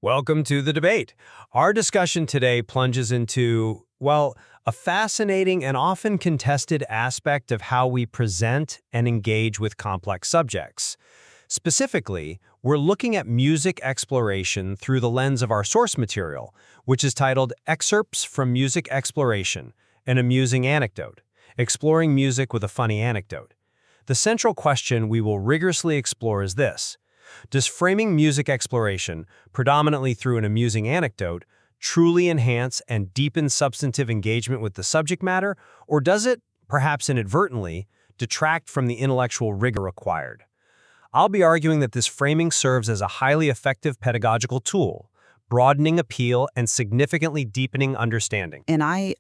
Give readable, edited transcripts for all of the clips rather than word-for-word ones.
Welcome to the debate. Our discussion today plunges into, well, a fascinating and often contested aspect of how we present and engage with complex subjects. Specifically, we're looking at music exploration through the lens of our source material, which is titled Excerpts from Music Exploration, an Amusing Anecdote, Exploring Music with a Funny Anecdote. The central question we will rigorously explore is this. Does framing music exploration, predominantly through an amusing anecdote, truly enhance and deepen substantive engagement with the subject matter, or does it, perhaps inadvertently, detract from the intellectual rigor required? I'll be arguing that this framing serves as a highly effective pedagogical tool, broadening appeal and significantly deepening understanding. And I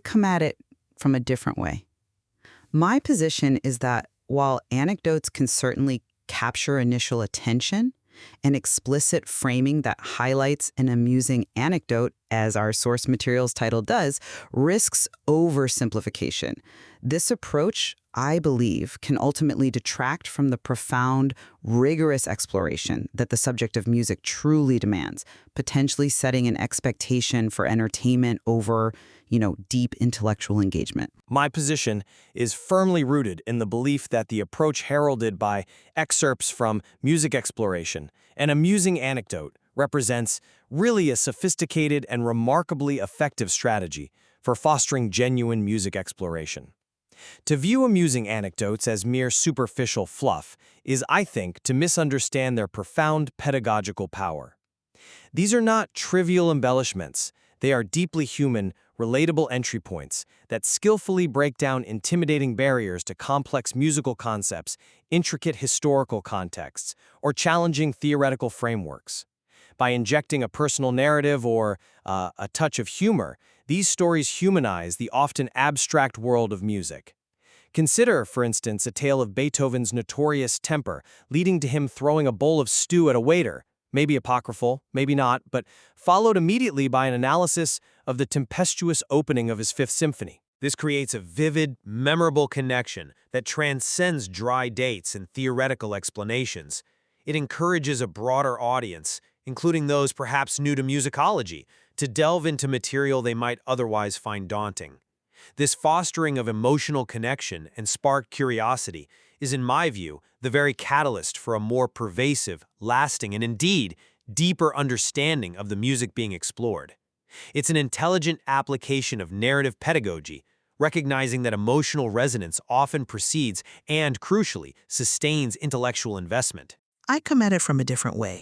come at it from a different way. My position is that while anecdotes can certainly capture initial attention, an explicit framing that highlights an amusing anecdote, as our source materials title does, risks oversimplification. This approach, I believe, can ultimately detract from the profound, rigorous exploration that the subject of music truly demands, potentially setting an expectation for entertainment over, deep intellectual engagement. My position is firmly rooted in the belief that the approach heralded by excerpts from music exploration, an amusing anecdote, represents really a sophisticated and remarkably effective strategy for fostering genuine music exploration. To view amusing anecdotes as mere superficial fluff is, I think, to misunderstand their profound pedagogical power. These are not trivial embellishments. They are deeply human, relatable entry points that skillfully break down intimidating barriers to complex musical concepts, intricate historical contexts, or challenging theoretical frameworks. By injecting a personal narrative or a touch of humor, these stories humanize the often abstract world of music. Consider, for instance, a tale of Beethoven's notorious temper, leading to him throwing a bowl of stew at a waiter, maybe apocryphal, maybe not, but followed immediately by an analysis of the tempestuous opening of his Fifth Symphony. This creates a vivid, memorable connection that transcends dry dates and theoretical explanations. It encourages a broader audience, including those perhaps new to musicology, to delve into material they might otherwise find daunting. This fostering of emotional connection and sparked curiosity is, in my view, the very catalyst for a more pervasive, lasting, and indeed, deeper understanding of the music being explored. It's an intelligent application of narrative pedagogy, recognizing that emotional resonance often precedes and, crucially, sustains intellectual investment. I come at it from a different way.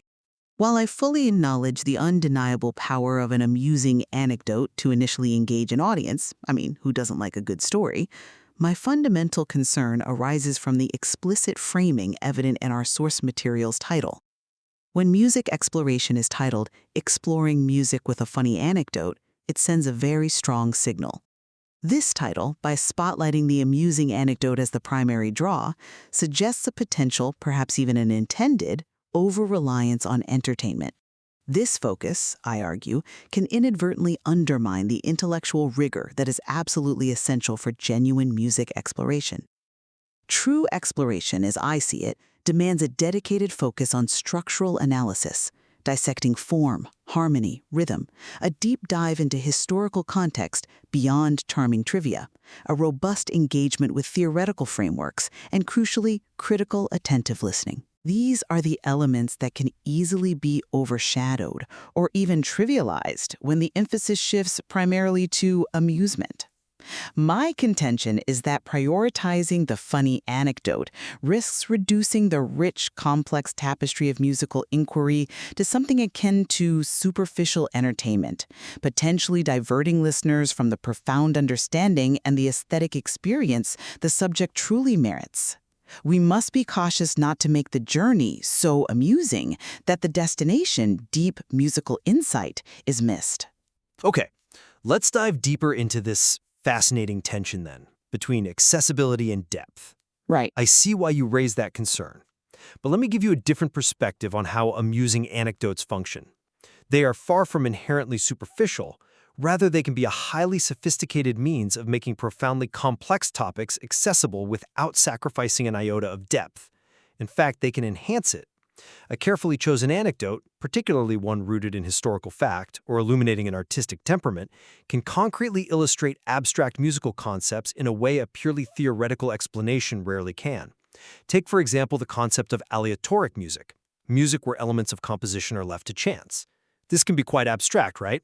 While I fully acknowledge the undeniable power of an amusing anecdote to initially engage an audience, who doesn't like a good story, my fundamental concern arises from the explicit framing evident in our source material's title. When music exploration is titled Exploring Music with a Funny Anecdote, it sends a very strong signal. This title, by spotlighting the amusing anecdote as the primary draw, suggests a potential, perhaps even an intended, over-reliance on entertainment. This focus, I argue, can inadvertently undermine the intellectual rigor that is absolutely essential for genuine music exploration. True exploration, as I see it, demands a dedicated focus on structural analysis, dissecting form, harmony, rhythm, a deep dive into historical context beyond charming trivia, a robust engagement with theoretical frameworks, and crucially, critical, attentive listening. These are the elements that can easily be overshadowed or even trivialized when the emphasis shifts primarily to amusement. My contention is that prioritizing the funny anecdote risks reducing the rich, complex tapestry of musical inquiry to something akin to superficial entertainment, potentially diverting listeners from the profound understanding and the aesthetic experience the subject truly merits. We must be cautious not to make the journey so amusing that the destination, deep musical insight, is missed. Okay, let's dive deeper into this fascinating tension then, between accessibility and depth. Right. I see why you raise that concern. But let me give you a different perspective on how amusing anecdotes function. They are far from inherently superficial. Rather, they can be a highly sophisticated means of making profoundly complex topics accessible without sacrificing an iota of depth. In fact, they can enhance it. A carefully chosen anecdote, particularly one rooted in historical fact or illuminating an artistic temperament, can concretely illustrate abstract musical concepts in a way a purely theoretical explanation rarely can. Take, for example, the concept of aleatoric music where elements of composition are left to chance. This can be quite abstract, right?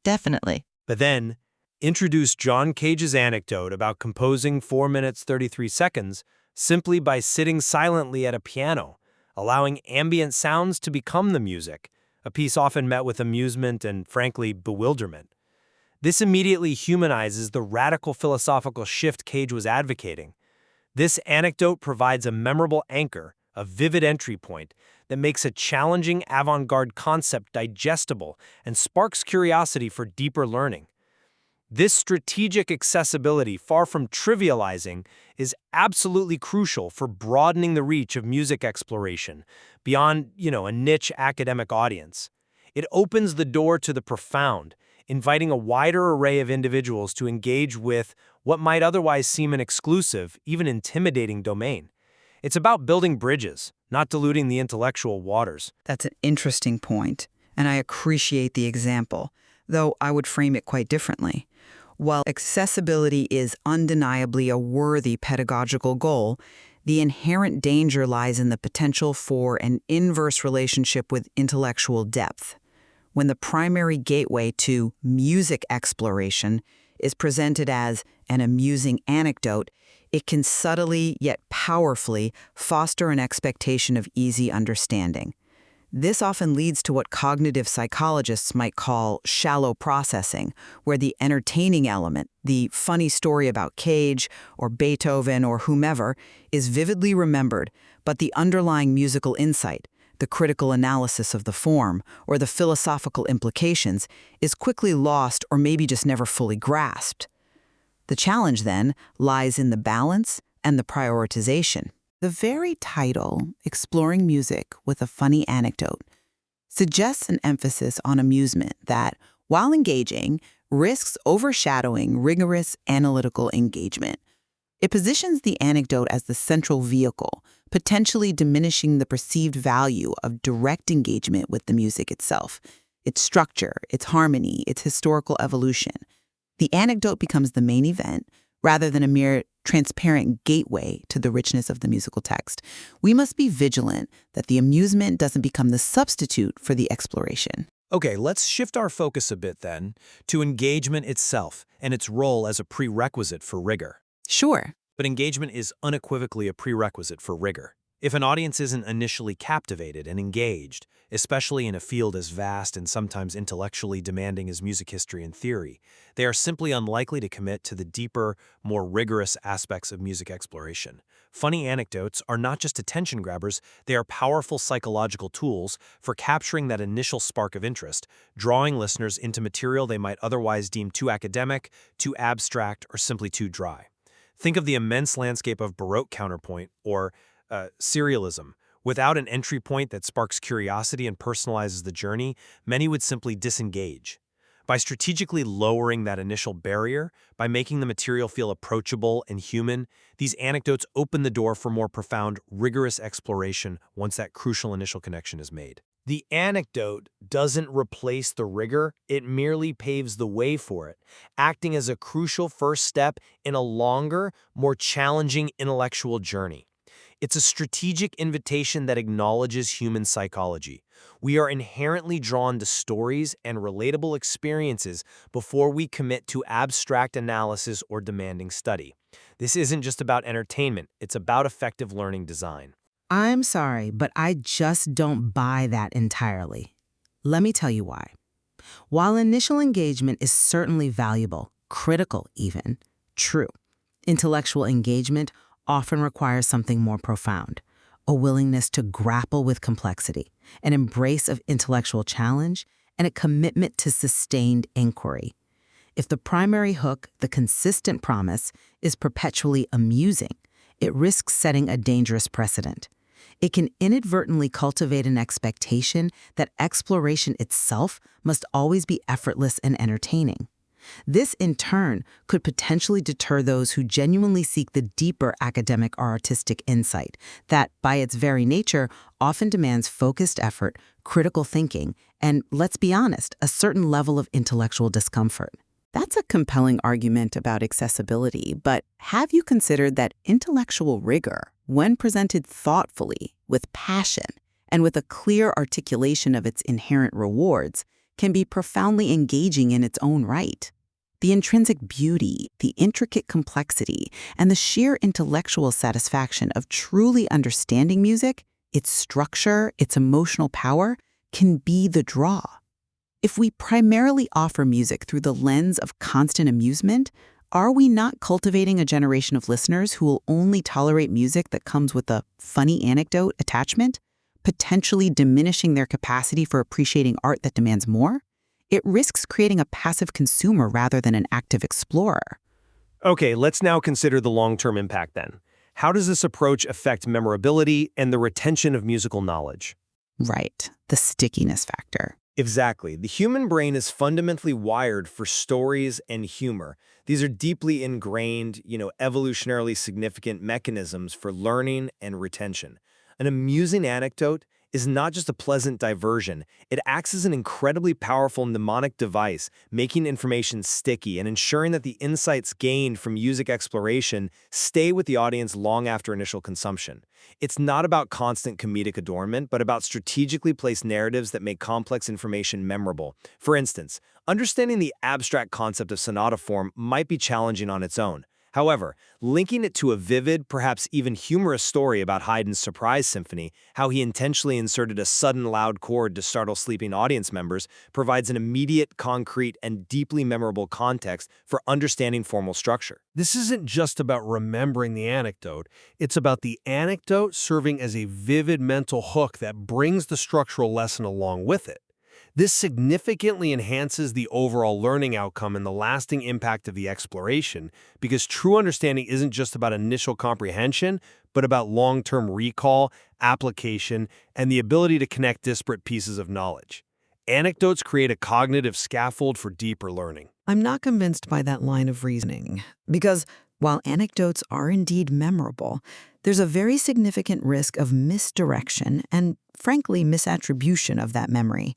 Definitely. But then, introduce John Cage's anecdote about composing 4 minutes 33 seconds simply by sitting silently at a piano, allowing ambient sounds to become the music, a piece often met with amusement and, frankly, bewilderment. This immediately humanizes the radical philosophical shift Cage was advocating. This anecdote provides a memorable anchor, a vivid entry point that makes a challenging avant-garde concept digestible and sparks curiosity for deeper learning. This strategic accessibility, far from trivializing, is absolutely crucial for broadening the reach of music exploration beyond, a niche academic audience. It opens the door to the profound, inviting a wider array of individuals to engage with what might otherwise seem an exclusive, even intimidating domain. It's about building bridges, not diluting the intellectual waters. That's an interesting point, and I appreciate the example, though I would frame it quite differently. While accessibility is undeniably a worthy pedagogical goal, the inherent danger lies in the potential for an inverse relationship with intellectual depth. When the primary gateway to music exploration is presented as an amusing anecdote, it can subtly yet powerfully foster an expectation of easy understanding. This often leads to what cognitive psychologists might call shallow processing, where the entertaining element, the funny story about Cage or Beethoven or whomever, is vividly remembered, but the underlying musical insight, the critical analysis of the form, or the philosophical implications, is quickly lost or maybe just never fully grasped. The challenge, then, lies in the balance and the prioritization. The very title, Exploring Music with a Funny Anecdote, suggests an emphasis on amusement that, while engaging, risks overshadowing rigorous analytical engagement. It positions the anecdote as the central vehicle, potentially diminishing the perceived value of direct engagement with the music itself, its structure, its harmony, its historical evolution. The anecdote becomes the main event, rather than a mere transparent gateway to the richness of the musical text. We must be vigilant that the amusement doesn't become the substitute for the exploration. Okay, let's shift our focus a bit then to engagement itself and its role as a prerequisite for rigor. Sure. But engagement is unequivocally a prerequisite for rigor. If an audience isn't initially captivated and engaged, especially in a field as vast and sometimes intellectually demanding as music history and theory, they are simply unlikely to commit to the deeper, more rigorous aspects of music exploration. Funny anecdotes are not just attention grabbers, they are powerful psychological tools for capturing that initial spark of interest, drawing listeners into material they might otherwise deem too academic, too abstract, or simply too dry. Think of the immense landscape of Baroque counterpoint, or serialism. Without an entry point that sparks curiosity and personalizes the journey, many would simply disengage. By strategically lowering that initial barrier, by making the material feel approachable and human, these anecdotes open the door for more profound, rigorous exploration once that crucial initial connection is made. The anecdote doesn't replace the rigor, it merely paves the way for it, acting as a crucial first step in a longer, more challenging intellectual journey. It's a strategic invitation that acknowledges human psychology. We are inherently drawn to stories and relatable experiences before we commit to abstract analysis or demanding study. This isn't just about entertainment, it's about effective learning design. I'm sorry, but I just don't buy that entirely. Let me tell you why. While initial engagement is certainly valuable, critical even, true, intellectual engagement often requires something more profound, a willingness to grapple with complexity, an embrace of intellectual challenge, and a commitment to sustained inquiry. If the primary hook, the consistent promise, is perpetually amusing, it risks setting a dangerous precedent. It can inadvertently cultivate an expectation that exploration itself must always be effortless and entertaining. This, in turn, could potentially deter those who genuinely seek the deeper academic or artistic insight that, by its very nature, often demands focused effort, critical thinking, and, let's be honest, a certain level of intellectual discomfort. That's a compelling argument about accessibility, but have you considered that intellectual rigor, when presented thoughtfully, with passion, and with a clear articulation of its inherent rewards, can be profoundly engaging in its own right? The intrinsic beauty, the intricate complexity, and the sheer intellectual satisfaction of truly understanding music, its structure, its emotional power, can be the draw. If we primarily offer music through the lens of constant amusement, are we not cultivating a generation of listeners who will only tolerate music that comes with a funny anecdote attachment, potentially diminishing their capacity for appreciating art that demands more? It risks creating a passive consumer rather than an active explorer. Okay, let's now consider the long-term impact then. How does this approach affect memorability and the retention of musical knowledge? Right, the stickiness factor. Exactly. The human brain is fundamentally wired for stories and humor. These are deeply ingrained, evolutionarily significant mechanisms for learning and retention. An amusing anecdote is not just a pleasant diversion. It acts as an incredibly powerful mnemonic device, making information sticky and ensuring that the insights gained from music exploration stay with the audience long after initial consumption. It's not about constant comedic adornment, but about strategically placed narratives that make complex information memorable. For instance, understanding the abstract concept of sonata form might be challenging on its own. However, linking it to a vivid, perhaps even humorous story about Haydn's Surprise Symphony, how he intentionally inserted a sudden loud chord to startle sleeping audience members, provides an immediate, concrete, and deeply memorable context for understanding formal structure. This isn't just about remembering the anecdote. It's about the anecdote serving as a vivid mental hook that brings the structural lesson along with it. This significantly enhances the overall learning outcome and the lasting impact of the exploration, because true understanding isn't just about initial comprehension, but about long-term recall, application, and the ability to connect disparate pieces of knowledge. Anecdotes create a cognitive scaffold for deeper learning. I'm not convinced by that line of reasoning, because while anecdotes are indeed memorable, there's a very significant risk of misdirection and, frankly, misattribution of that memory.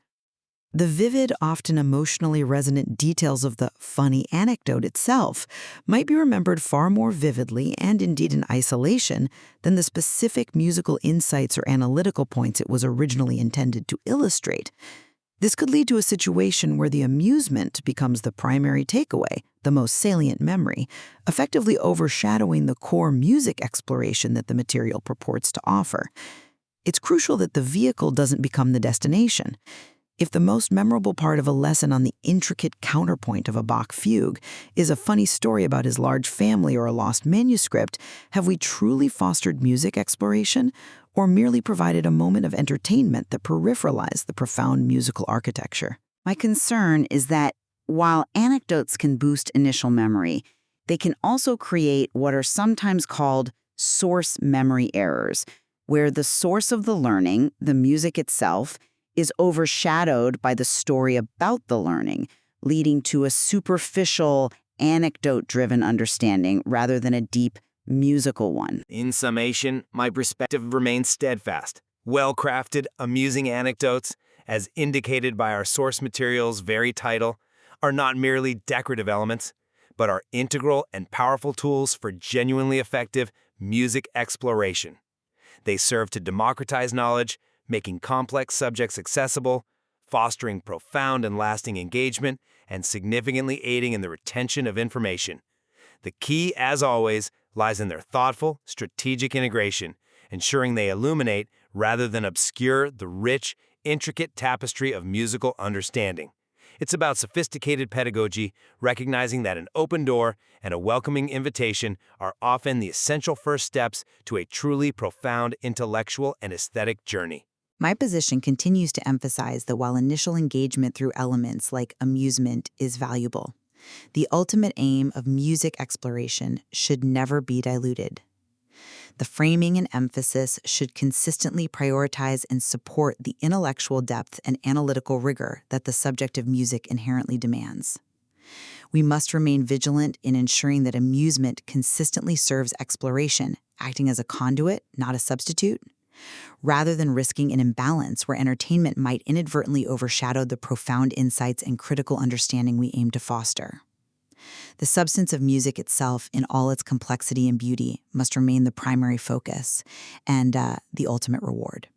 The vivid, often emotionally resonant details of the funny anecdote itself might be remembered far more vividly and indeed in isolation than the specific musical insights or analytical points it was originally intended to illustrate. This could lead to a situation where the amusement becomes the primary takeaway, the most salient memory, effectively overshadowing the core music exploration that the material purports to offer. It's crucial that the vehicle doesn't become the destination. If the most memorable part of a lesson on the intricate counterpoint of a Bach fugue is a funny story about his large family or a lost manuscript, have we truly fostered music exploration or merely provided a moment of entertainment that peripheralized the profound musical architecture? My concern is that while anecdotes can boost initial memory, they can also create what are sometimes called source memory errors, where the source of the learning, the music itself, is overshadowed by the story about the learning, leading to a superficial, anecdote-driven understanding rather than a deep, musical one. In summation, my perspective remains steadfast. Well-crafted, amusing anecdotes, as indicated by our source material's very title, are not merely decorative elements, but are integral and powerful tools for genuinely effective music exploration. They serve to democratize knowledge, making complex subjects accessible, fostering profound and lasting engagement, and significantly aiding in the retention of information. The key, as always, lies in their thoughtful, strategic integration, ensuring they illuminate rather than obscure the rich, intricate tapestry of musical understanding. It's about sophisticated pedagogy, recognizing that an open door and a welcoming invitation are often the essential first steps to a truly profound intellectual and aesthetic journey. My position continues to emphasize that while initial engagement through elements like amusement is valuable, the ultimate aim of music exploration should never be diluted. The framing and emphasis should consistently prioritize and support the intellectual depth and analytical rigor that the subject of music inherently demands. We must remain vigilant in ensuring that amusement consistently serves exploration, acting as a conduit, not a substitute, rather than risking an imbalance where entertainment might inadvertently overshadow the profound insights and critical understanding we aim to foster. The substance of music itself, in all its complexity and beauty, must remain the primary focus and the ultimate reward.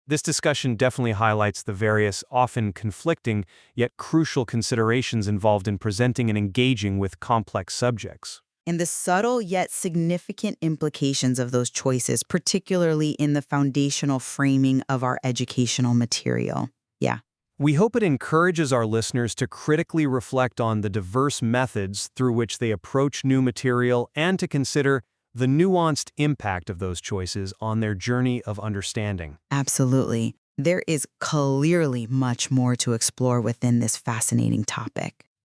This discussion definitely highlights the various, often conflicting, yet crucial considerations involved in presenting and engaging with complex subjects. And the subtle yet significant implications of those choices, particularly in the foundational framing of our educational material. Yeah. We hope it encourages our listeners to critically reflect on the diverse methods through which they approach new material and to consider the nuanced impact of those choices on their journey of understanding. Absolutely. There is clearly much more to explore within this fascinating topic.